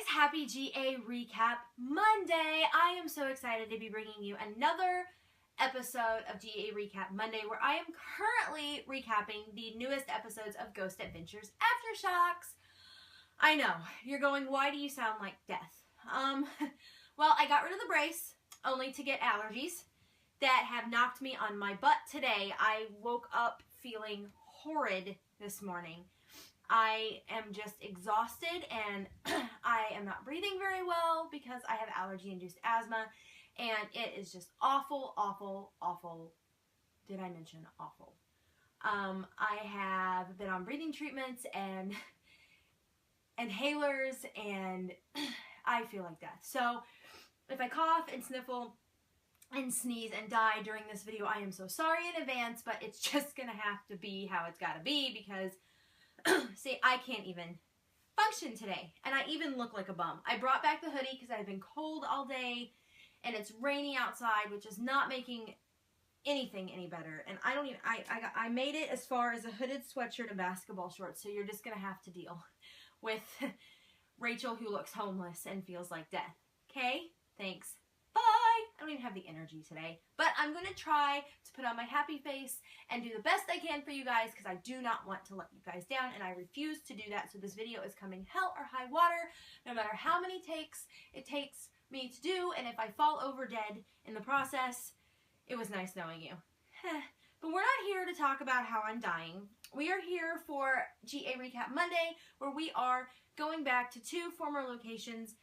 guys, happy GA Recap Monday. I am so excited to be bringing you another episode of GA Recap Monday where I am currently recapping the newest episodes of Ghost Adventures Aftershocks. I know, you're going, why do you sound like death? Well, I got rid of the brace only to get allergies that have knocked me on my butt today. I woke up feeling horrid this morning. I am just exhausted and I am not breathing very well because I have allergy-induced asthma, and it is just awful, awful, awful. Did I mention awful? I have been on breathing treatments and inhalers, and I feel like death. So if I cough and sniffle and sneeze and die during this video, I am so sorry in advance, but it's just gonna have to be how it's gotta be because see, I can't even function today, and I even look like a bum. I brought back the hoodie because I've been cold all day, and it's rainy outside, which is not making anything any better. And I don't even, I made it as far as a hooded sweatshirt and basketball shorts, so you're just going to have to deal with Rachel who looks homeless and feels like death. Okay? Thanks. Bye! I don't even have the energy today. But I'm going to try to put on my happy face and do the best I can for you guys because I do not want to let you guys down, and I refuse to do that. So this video is coming hell or high water, no matter how many takes it takes me to do. And if I fall over dead in the process, it was nice knowing you. But we're not here to talk about how I'm dying. We are here for GA Recap Monday, where we are going back to two former locations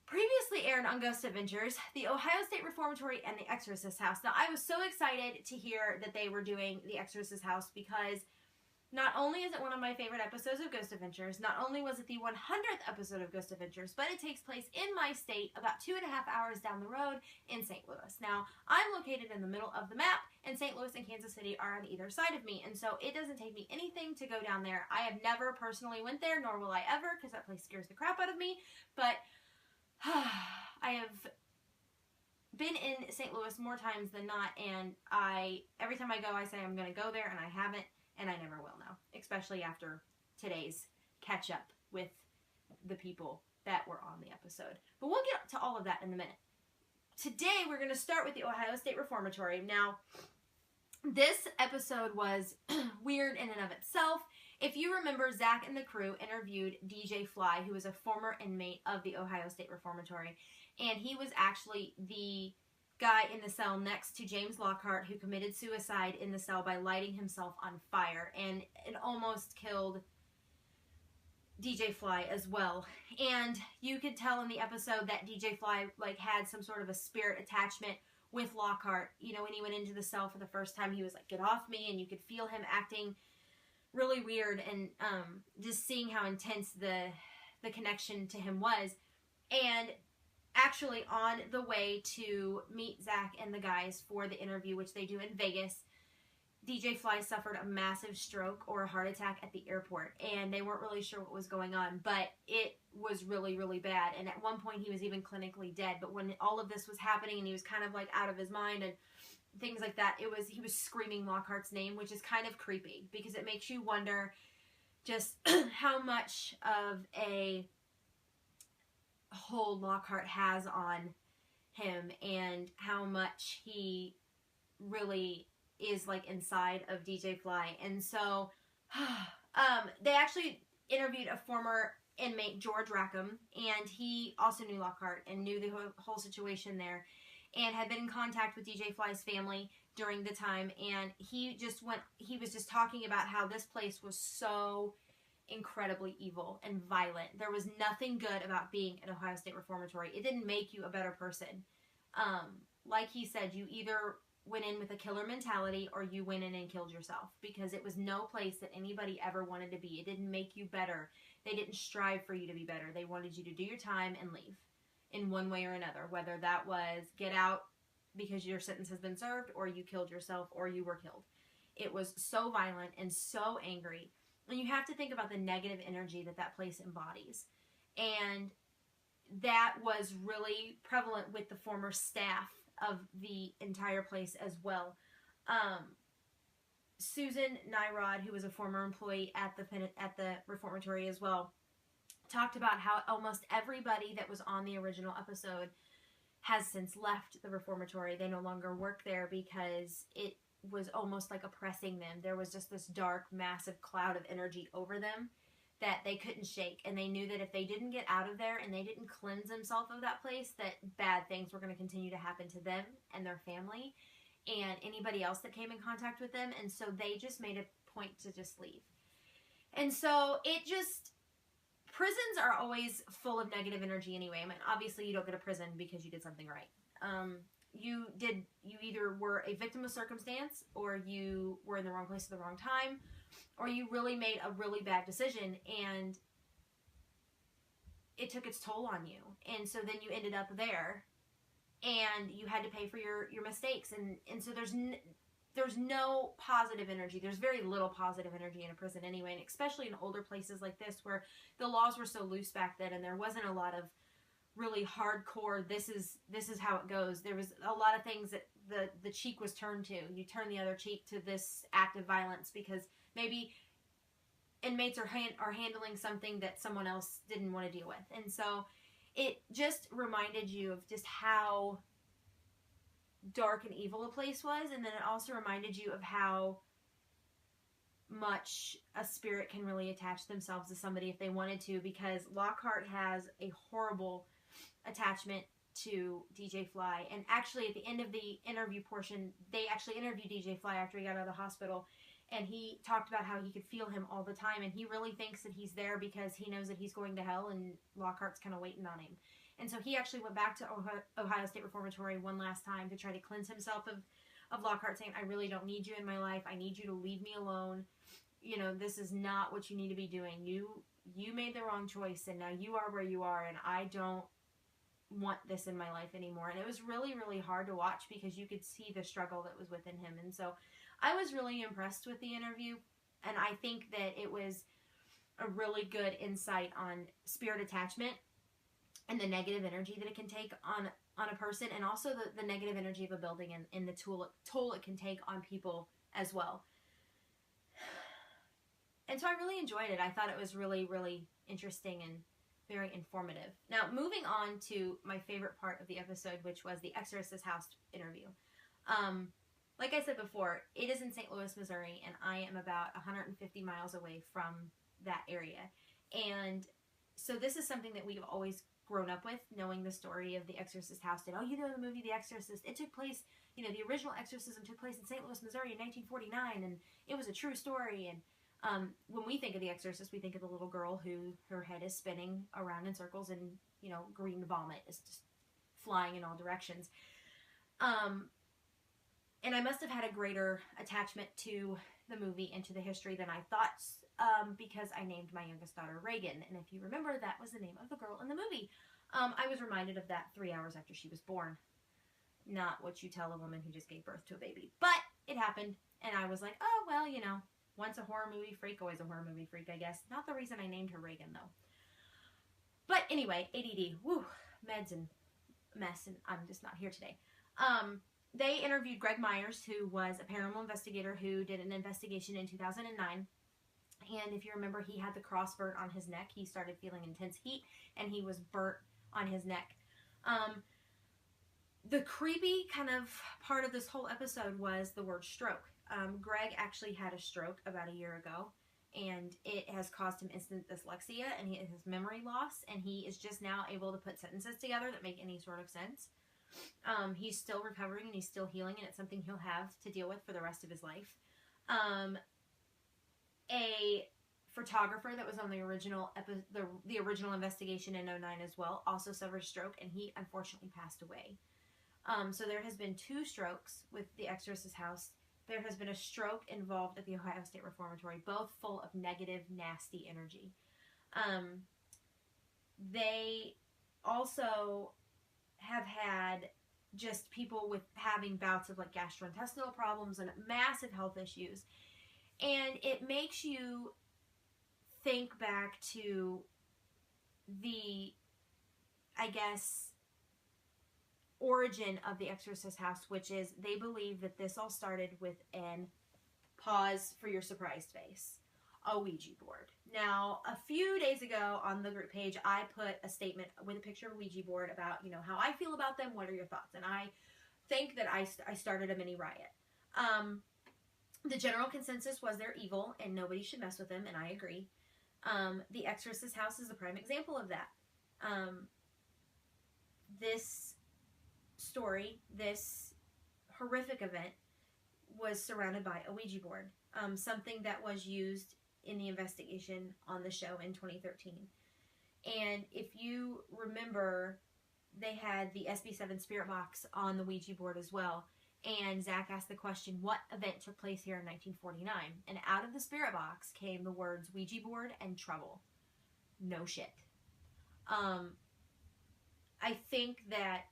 previously aired on Ghost Adventures, the Ohio State Reformatory and the Exorcist House. Now, I was so excited to hear that they were doing the Exorcist House because not only is it one of my favorite episodes of Ghost Adventures, not only was it the 100th episode of Ghost Adventures, but it takes place in my state about 2.5 hours down the road in St. Louis. Now, I'm located in the middle of the map, and St. Louis and Kansas City are on either side of me, and so it doesn't take me anything to go down there. I have never personally went there, nor will I ever, because that place scares the crap out of me, but I have been in St. Louis more times than not, and every time I go, I say I'm going to go there, and I haven't, and I never will now, especially after today's catch-up with the people that were on the episode. But we'll get to all of that in a minute. Today, we're going to start with the Ohio State Reformatory. Now, this episode was weird in and of itself. If you remember, Zach and the crew interviewed DJ Fly, who was a former inmate of the Ohio State Reformatory, and he was actually the guy in the cell next to James Lockhart, who committed suicide in the cell by lighting himself on fire, and it almost killed DJ Fly as well. And you could tell in the episode that DJ Fly had some sort of a spirit attachment with Lockhart. You know, when he went into the cell for the first time, he was like, "Get off me," and you could feel him acting really weird, and just seeing how intense the connection to him was. And actually, on the way to meet Zach and the guys for the interview, which they do in Vegas, DJ Fly suffered a massive stroke or a heart attack at the airport, and they weren't really sure what was going on, but it was really, really bad. And at one point, he was even clinically dead. But when all of this was happening, and he was kind of like out of his mind and things like that, he was screaming Lockhart's name, which is kind of creepy because it makes you wonder just how much of a hold Lockhart has on him and how much he really is like inside of DJ Fly. And so they actually interviewed a former inmate, George Rackham, and he also knew Lockhart and knew the whole situation there, and had been in contact with DJ Fly's family during the time, and he was just talking about how this place was so incredibly evil and violent. There was nothing good about being at Ohio State Reformatory. It didn't make you a better person. Like he said, you either went in with a killer mentality or you went in and killed yourself, because it was no place that anybody ever wanted to be. It didn't make you better. They didn't strive for you to be better. They wanted you to do your time and leave in one way or another, whether that was get out because your sentence has been served, or you killed yourself, or you were killed. It was so violent and so angry. And you have to think about the negative energy that place embodies. And that was really prevalent with the former staff of the entire place as well. Susan Nyrod, who was a former employee at the reformatory as well, talked about how almost everybody that was on the original episode has since left the reformatory. They no longer work there because it was almost like oppressing them. There was just this dark, massive cloud of energy over them that they couldn't shake. And they knew that if they didn't get out of there and they didn't cleanse themselves of that place, that bad things were going to continue to happen to them and their family and anybody else that came in contact with them. And so they just made a point to just leave. And so it just, prisons are always full of negative energy anyway. I mean, obviously you don't go to prison because you did something right. You either were a victim of circumstance, or you were in the wrong place at the wrong time, or you really made a really bad decision and it took its toll on you. And so then you ended up there and you had to pay for your mistakes. And so there's no positive energy. There's very little positive energy in a prison anyway, and especially in older places like this where the laws were so loose back then and there wasn't a lot of really hardcore, this is how it goes. There was a lot of things that the cheek was turned to. You turn the other cheek to this act of violence because maybe inmates are handling something that someone else didn't want to deal with. And so it just reminded you of just how dark and evil a place was, and then it also reminded you of how much a spirit can really attach themselves to somebody if they wanted to, because Lockhart has a horrible attachment to DJ Fly. And actually at the end of the interview portion, they actually interviewed DJ Fly after he got out of the hospital, and he talked about how he could feel him all the time, and he really thinks that he's there because he knows that he's going to hell and Lockhart's kind of waiting on him. And so he actually went back to Ohio State Reformatory one last time to try to cleanse himself of Lockhart, saying, I really don't need you in my life. I need you to leave me alone. You know, this is not what you need to be doing. You made the wrong choice, and now you are where you are, and I don't want this in my life anymore. And it was really, really hard to watch because you could see the struggle that was within him. And so I was really impressed with the interview, and I think that it was a really good insight on spirit attachment and the negative energy that it can take on a person, and also the negative energy of a building and the toll it can take on people as well. And so I really enjoyed it. I thought it was really, really interesting and very informative. Now, moving on to my favorite part of the episode, which was the Exorcist House interview. Like I said before, it is in St. Louis, Missouri, and I am about 150 miles away from that area. And so this is something that we've always grown up with, knowing the story of the Exorcist house. And, oh, you know the movie The Exorcist? It took place, you know, the original exorcism took place in St. Louis, Missouri in 1949, and it was a true story. And when we think of The Exorcist, we think of the little girl who her head is spinning around in circles and, you know, green vomit is just flying in all directions. And I must have had a greater attachment to the movie and to the history than I thought, because I named my youngest daughter Reagan. And if you remember, that was the name of the girl in the movie. I was reminded of that 3 hours after she was born. Not what you tell a woman who just gave birth to a baby. But it happened, and I was like, oh, well, you know, once a horror movie freak, always a horror movie freak, I guess. Not the reason I named her Reagan, though. But anyway, ADD, woo, meds and mess, and I'm just not here today. They interviewed Greg Myers, who was a paranormal investigator who did an investigation in 2009. And if you remember, he had the cross burnt on his neck. He started feeling intense heat, and he was burnt on his neck. The creepy kind of part of this whole episode was the word stroke. Greg actually had a stroke about a year ago, and it has caused him instant dyslexia, and he has memory loss, and he is just now able to put sentences together that make any sort of sense. He's still recovering, and he's still healing, and it's something he'll have to deal with for the rest of his life. A photographer that was on the original the original investigation in 2009 as well also suffered a stroke, and he unfortunately passed away. So there has been 2 strokes with the Exorcist house. There has been a stroke involved at the Ohio State Reformatory, both full of negative, nasty energy. They also have had just people with having bouts of like gastrointestinal problems and massive health issues. And it makes you think back to the, I guess, origin of the Exorcist house, which is they believe that this all started with an pause for your surprised face. a Ouija board. Now, a few days ago on the group page, I put a statement with a picture of a Ouija board about, you know, how I feel about them. What are your thoughts? And I think that I started a mini riot. The general consensus was they're evil and nobody should mess with them, and I agree. The Exorcist house is a prime example of that. This story, this horrific event, was surrounded by a Ouija board, something that was used in the investigation on the show in 2013. And if you remember, they had the SB7 spirit box on the Ouija board as well. And Zach asked the question, what event took place here in 1949? And out of the spirit box came the words Ouija board and trouble. No shit. I think that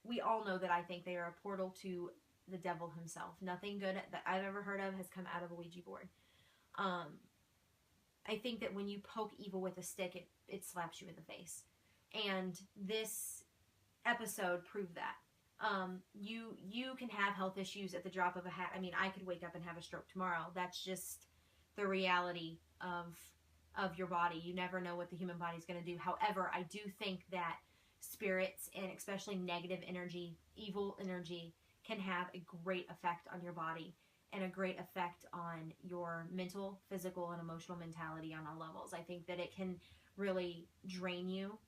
we all know that I think they are a portal to the devil himself. Nothing good that I've ever heard of has come out of a Ouija board. I think that when you poke evil with a stick, it slaps you in the face. And this episode proved that. You can have health issues at the drop of a hat. I mean, I could wake up and have a stroke tomorrow. That's just the reality of your body. You never know what the human body is going to do. However, I do think that spirits, and especially negative energy, evil energy, can have a great effect on your body and a great effect on your mental, physical, and emotional mentality on all levels. I think that it can really drain you.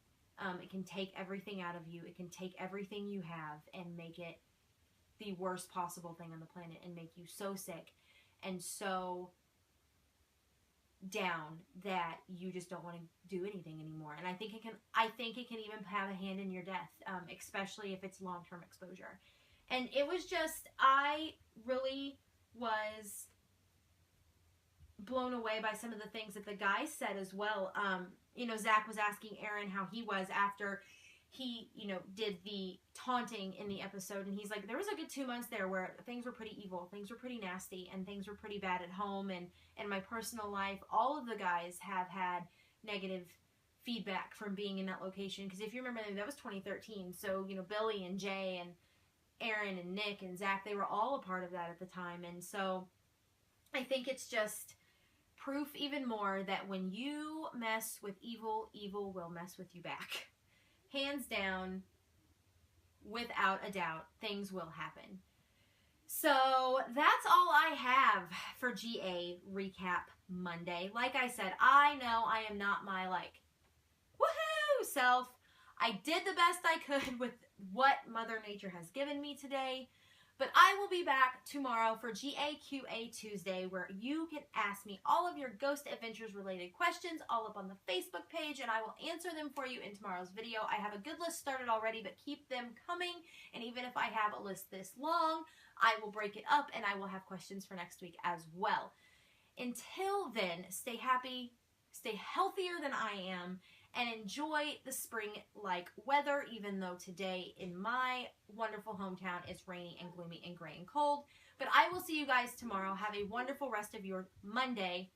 It can take everything out of you. It can take everything you have and make it the worst possible thing on the planet and make you so sick and so down that you just don't want to do anything anymore. And I think it can even have a hand in your death, especially if it's long-term exposure. And it was just, I really was blown away by some of the things that the guys said as well. You know, Zach was asking Aaron how he was after he, you know, did the taunting in the episode. And he's like, there was a good 2 months there where things were pretty evil. Things were pretty nasty. And things were pretty bad at home and in my personal life. All of the guys have had negative feedback from being in that location. Because if you remember, that was 2013. So, you know, Billy and Jay and Aaron and Nick and Zach, they were all a part of that at the time. And so I think it's just proof even more that when you mess with evil, evil will mess with you back. Hands down, without a doubt, things will happen. So that's all I have for GA Recap Monday. Like I said, I know I am not my woohoo self. I did the best I could with what Mother Nature has given me today. But I will be back tomorrow for GAQA Tuesday, where you can ask me all of your Ghost Adventures related questions all up on the Facebook page, and I will answer them for you in tomorrow's video. I have a good list started already, but keep them coming. And even if I have a list this long, I will break it up and I will have questions for next week as well. Until then, stay happy, stay healthier than I am, and enjoy the spring-like weather, even though today in my wonderful hometown it's rainy and gloomy and gray and cold. But I will see you guys tomorrow. Have a wonderful rest of your Monday.